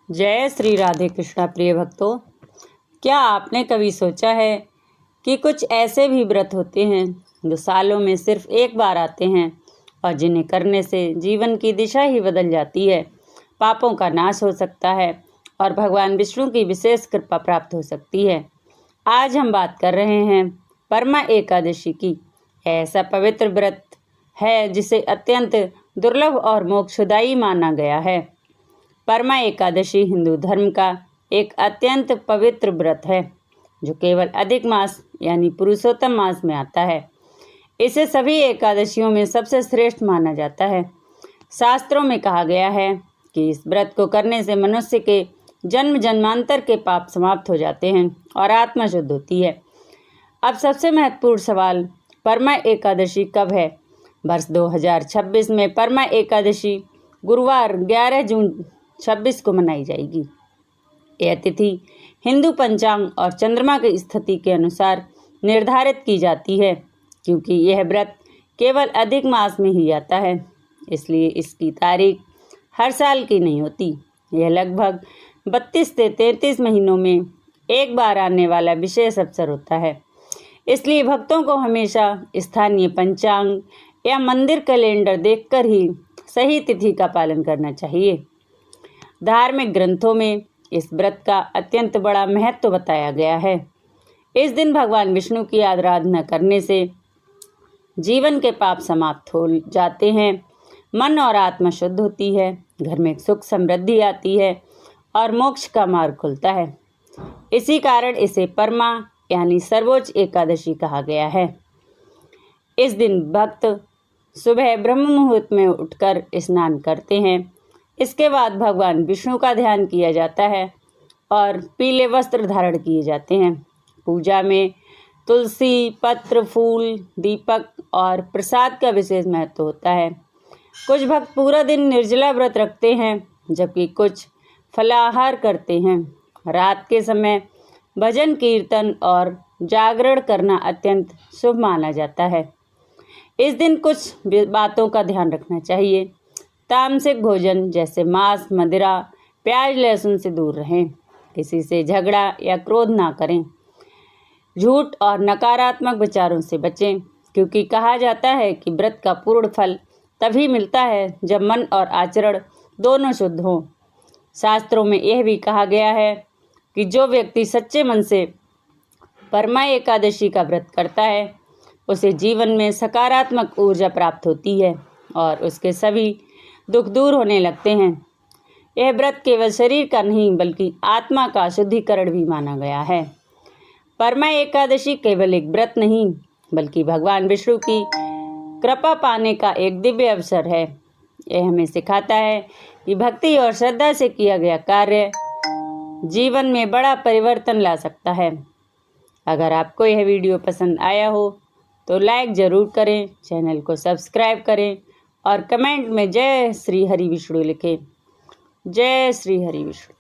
जय श्री राधे कृष्णा। प्रिय भक्तों, क्या आपने कभी सोचा है कि कुछ ऐसे भी व्रत होते हैं जो सालों में सिर्फ एक बार आते हैं और जिन्हें करने से जीवन की दिशा ही बदल जाती है, पापों का नाश हो सकता है और भगवान विष्णु की विशेष कृपा प्राप्त हो सकती है। आज हम बात कर रहे हैं परमा एकादशी की। ऐसा पवित्र व्रत है जिसे अत्यंत दुर्लभ और मोक्षदायी माना गया है। परमा एकादशी हिंदू धर्म का एक अत्यंत पवित्र व्रत है जो केवल अधिक मास यानी पुरुषोत्तम मास में आता है। इसे सभी एकादशियों में सबसे श्रेष्ठ माना जाता है। शास्त्रों में कहा गया है कि इस व्रत को करने से मनुष्य के जन्म जन्मांतर के पाप समाप्त हो जाते हैं और आत्मा शुद्ध होती है। अब सबसे महत्वपूर्ण सवाल, परमा एकादशी कब है? वर्ष 2026 में परमा एकादशी गुरुवार 11 जून 26 को मनाई जाएगी। यह तिथि हिंदू पंचांग और चंद्रमा की स्थिति के अनुसार निर्धारित की जाती है। क्योंकि यह व्रत केवल अधिक मास में ही आता है, इसलिए इसकी तारीख हर साल की नहीं होती। यह लगभग 32 से 33 महीनों में एक बार आने वाला विशेष अवसर होता है। इसलिए भक्तों को हमेशा स्थानीय पंचांग या मंदिर कैलेंडर देखकर ही सही तिथि का पालन करना चाहिए। धार्मिक ग्रंथों में इस व्रत का अत्यंत बड़ा महत्व बताया गया है। इस दिन भगवान विष्णु की आराधना करने से जीवन के पाप समाप्त हो जाते हैं, मन और आत्मा शुद्ध होती है, घर में सुख समृद्धि आती है और मोक्ष का मार्ग खुलता है। इसी कारण इसे परमा यानी सर्वोच्च एकादशी कहा गया है। इस दिन भक्त सुबह ब्रह्म मुहूर्त में उठकर स्नान करते हैं। इसके बाद भगवान विष्णु का ध्यान किया जाता है और पीले वस्त्र धारण किए जाते हैं। पूजा में तुलसी, पत्र, फूल, दीपक और प्रसाद का विशेष महत्व होता है। कुछ भक्त पूरा दिन निर्जला व्रत रखते हैं, जबकि कुछ फलाहार करते हैं। रात के समय भजन कीर्तन और जागरण करना अत्यंत शुभ माना जाता है। इस दिन कुछ बातों का ध्यान रखना चाहिए। तामसिक भोजन जैसे मांस, मदिरा, प्याज, लहसुन से दूर रहें। किसी से झगड़ा या क्रोध ना करें। झूठ और नकारात्मक विचारों से बचें, क्योंकि कहा जाता है कि व्रत का पूर्ण फल तभी मिलता है जब मन और आचरण दोनों शुद्ध हों। शास्त्रों में यह भी कहा गया है कि जो व्यक्ति सच्चे मन से परमा एकादशी का व्रत करता है, उसे जीवन में सकारात्मक ऊर्जा प्राप्त होती है और उसके सभी दुख दूर होने लगते हैं। यह व्रत केवल शरीर का नहीं बल्कि आत्मा का शुद्धिकरण भी माना गया है। परमा एकादशी केवल एक व्रत नहीं बल्कि भगवान विष्णु की कृपा पाने का एक दिव्य अवसर है। यह हमें सिखाता है कि भक्ति और श्रद्धा से किया गया कार्य जीवन में बड़ा परिवर्तन ला सकता है। अगर आपको यह वीडियो पसंद आया हो तो लाइक ज़रूर करें, चैनल को सब्सक्राइब करें और कमेंट में जय श्री हरि विष्णु लिखें। जय श्री हरि विष्णु।